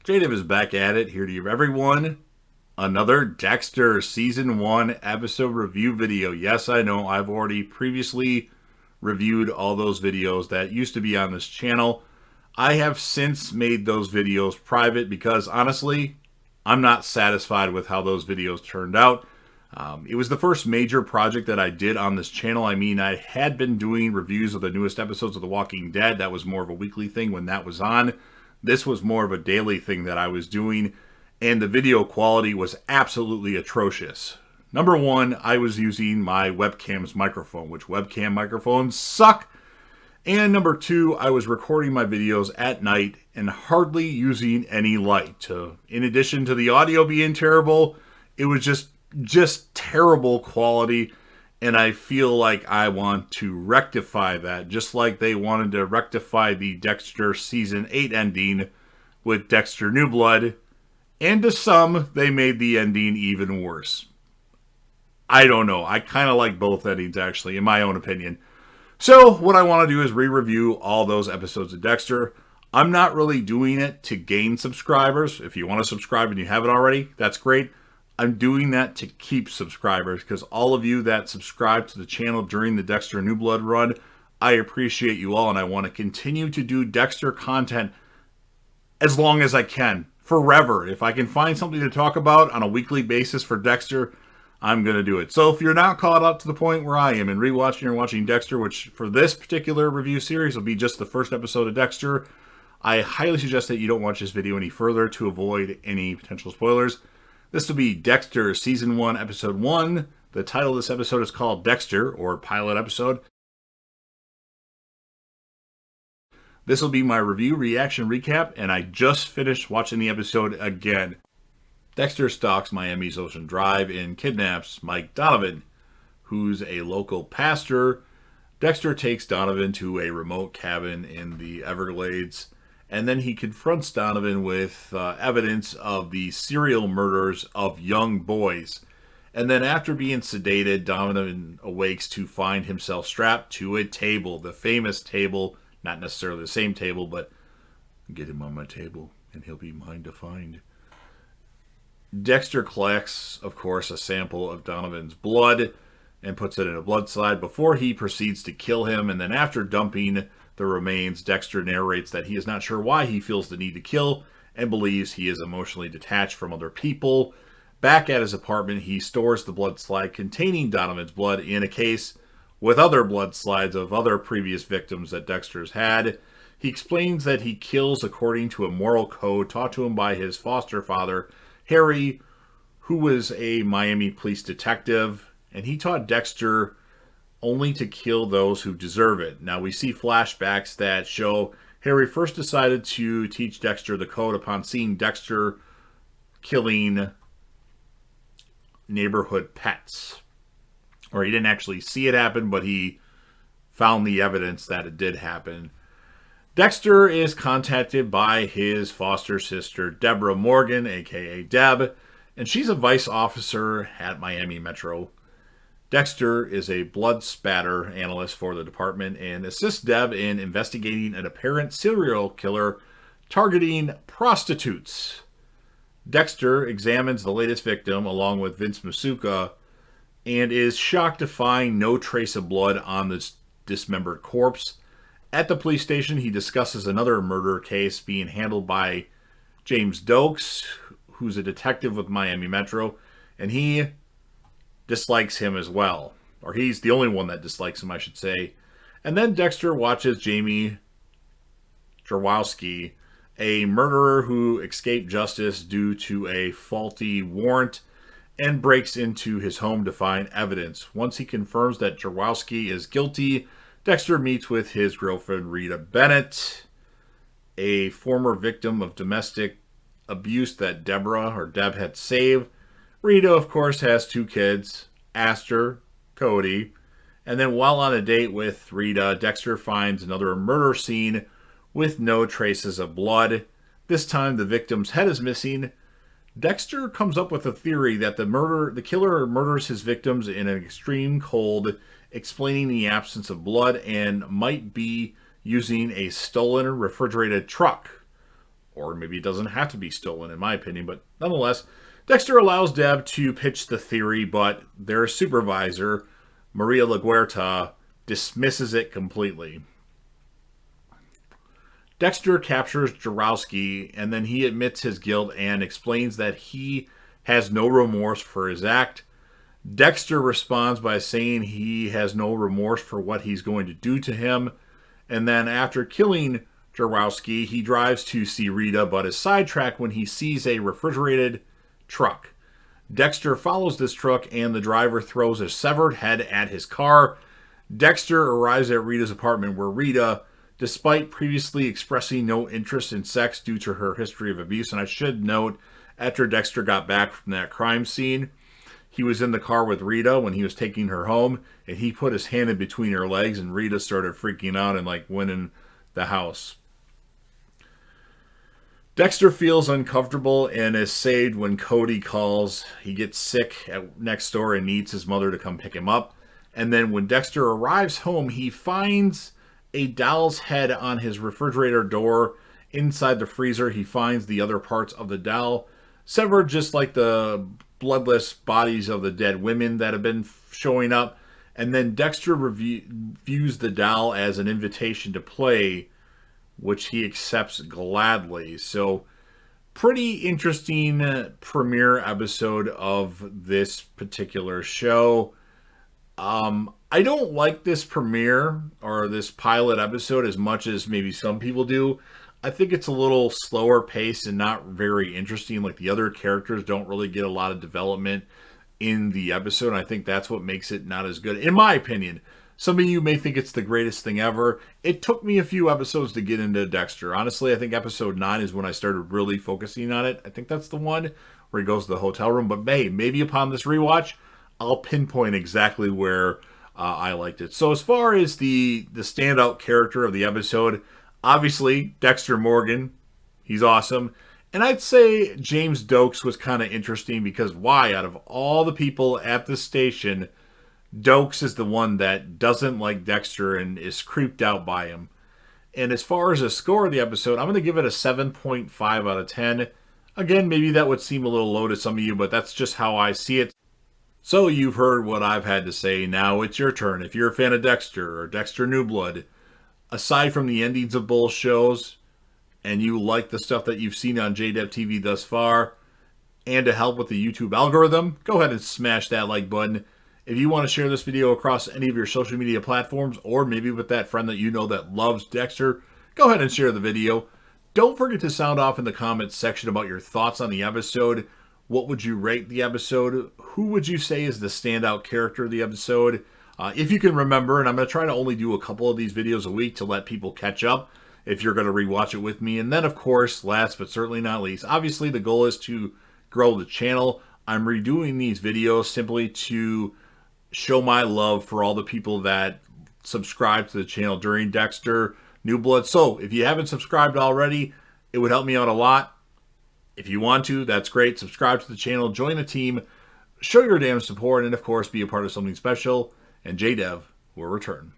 Jadip is back at it, here to give everyone another Dexter Season 1 episode review video. Yes, I know, I've already previously reviewed all those videos that used to be on this channel. I have since made those videos private because, honestly, I'm not satisfied with how those videos turned out. It was the first major project that I did on this channel. I mean, I had been doing reviews of the newest episodes of The Walking Dead. That was more of a weekly thing when that was on. This was more of a daily thing that I was doing, and the video quality was absolutely atrocious. Number one, I was using my webcam's microphone, which webcam microphones suck. And number two, I was recording my videos at night and hardly using any light. In addition to the audio being terrible, it was just terrible quality, and I feel like I want to rectify that, just like they wanted to rectify the Dexter Season 8 ending with Dexter New Blood, and to some, they made the ending even worse. I don't know. I kind of like both endings, actually, in my own opinion. So, what I want to do is re-review all those episodes of Dexter. I'm not really doing it to gain subscribers. If you want to subscribe and you haven't already, that's great. I'm doing that to keep subscribers because all of you that subscribe to the channel during the Dexter New Blood run, I appreciate you all, and I want to continue to do Dexter content as long as I can, forever. If I can find something to talk about on a weekly basis for Dexter, I'm going to do it. So if you're not caught up to the point where I am and rewatching or watching Dexter, which for this particular review series will be just the first episode of Dexter, I highly suggest that you don't watch this video any further to avoid any potential spoilers. This will be Dexter Season 1, Episode 1. The title of this episode is called Dexter, or Pilot Episode. This will be my review, reaction, recap, and I just finished watching the episode again. Dexter stalks Miami's Ocean Drive and kidnaps Mike Donovan, who's a local pastor. Dexter takes Donovan to a remote cabin in the Everglades, and then he confronts Donovan with evidence of the serial murders of young boys. And then after being sedated, Donovan awakes to find himself strapped to a table, the famous table, not necessarily the same table, but get him on my table and he'll be mine to find. Dexter collects, of course, a sample of Donovan's blood and puts it in a blood slide before he proceeds to kill him. And then after dumping the remains, Dexter narrates that he is not sure why he feels the need to kill and believes he is emotionally detached from other people. Back at his apartment, he stores the blood slide containing Donovan's blood in a case with other blood slides of other previous victims that Dexter's had. He explains that he kills according to a moral code taught to him by his foster father, Harry, who was a Miami police detective, and he taught Dexter only to kill those who deserve it. Now, we see flashbacks that show Harry first decided to teach Dexter the code upon seeing Dexter killing neighborhood pets. Or he didn't actually see it happen, but he found the evidence that it did happen. Dexter is contacted by his foster sister, Deborah Morgan, aka Deb, and she's a vice officer at Miami Metro. Dexter is a blood spatter analyst for the department and assists Deb in investigating an apparent serial killer targeting prostitutes. Dexter examines the latest victim along with Vince Masuka and is shocked to find no trace of blood on this dismembered corpse. At the police station, he discusses another murder case being handled by James Dokes, who's a detective with Miami Metro, and he dislikes him as well. Or he's the only one that dislikes him, I should say. And then Dexter watches Jamie Jarrowski, a murderer who escaped justice due to a faulty warrant, and breaks into his home to find evidence. Once he confirms that Jarrowski is guilty, Dexter meets with his girlfriend Rita Bennett, a former victim of domestic abuse that Deb had saved. Rita, of course, has two kids, Aster, Cody, and then while on a date with Rita, Dexter finds another murder scene with no traces of blood. This time the victim's head is missing. Dexter comes up with a theory that the killer murders his victims in an extreme cold, explaining the absence of blood, and might be using a stolen refrigerated truck. Or maybe it doesn't have to be stolen, in my opinion. But nonetheless, Dexter allows Deb to pitch the theory, but their supervisor, Maria LaGuerta, dismisses it completely. Dexter captures Jarrowski, and then he admits his guilt and explains that he has no remorse for his act. Dexter responds by saying he has no remorse for what he's going to do to him. And then after killing Jarrowski, he drives to see Rita, but is sidetracked when he sees a refrigerated truck. Dexter follows this truck, and the driver throws a severed head at his car. Dexter arrives at Rita's apartment, where Rita, despite previously expressing no interest in sex due to her history of abuse, and I should note, after Dexter got back from that crime scene, he was in the car with Rita when he was taking her home, and he put his hand in between her legs, and Rita started freaking out and went in the house. Dexter feels uncomfortable and is saved when Cody calls. He gets sick next door and needs his mother to come pick him up. And then when Dexter arrives home, he finds a doll's head on his refrigerator door. Inside the freezer, he finds the other parts of the doll, severed just like the bloodless bodies of the dead women that have been showing up. And then Dexter views the doll as an invitation to play, which he accepts gladly. So, pretty interesting premiere episode of this particular show. I don't like this premiere or this pilot episode as much as maybe some people do. I think it's a little slower paced and not very interesting. Like, the other characters don't really get a lot of development in the episode. And I think that's what makes it not as good, in my opinion. Some of you may think it's the greatest thing ever. It took me a few episodes to get into Dexter. Honestly, I think episode 9 is when I started really focusing on it. I think that's the one where he goes to the hotel room. But maybe upon this rewatch, I'll pinpoint exactly where I liked it. So as far as the standout character of the episode, obviously Dexter Morgan, he's awesome. And I'd say James Dokes was kind of interesting because why? Out of all the people at the station, Dokes is the one that doesn't like Dexter and is creeped out by him. And as far as the score of the episode, I'm going to give it a 7.5 out of 10. Again, maybe that would seem a little low to some of you, but that's just how I see it. So you've heard what I've had to say. Now it's your turn. If you're a fan of Dexter or Dexter New Blood, aside from the endings of both shows, and you like the stuff that you've seen on JDev TV thus far, and to help with the YouTube algorithm, go ahead and smash that like button. If you want to share this video across any of your social media platforms, or maybe with that friend that you know that loves Dexter, go ahead and share the video. Don't forget to sound off in the comments section about your thoughts on the episode. What would you rate the episode? Who would you say is the standout character of the episode? If you can remember, and I'm going to try to only do a couple of these videos a week to let people catch up if you're going to rewatch it with me. And then, of course, last but certainly not least, obviously the goal is to grow the channel. I'm redoing these videos simply to show my love for all the people that subscribe to the channel during Dexter New Blood. So if you haven't subscribed already, it would help me out a lot. If you want to, that's great. Subscribe to the channel, join the team, show your damn support, and of course be a part of something special. And JDev will return.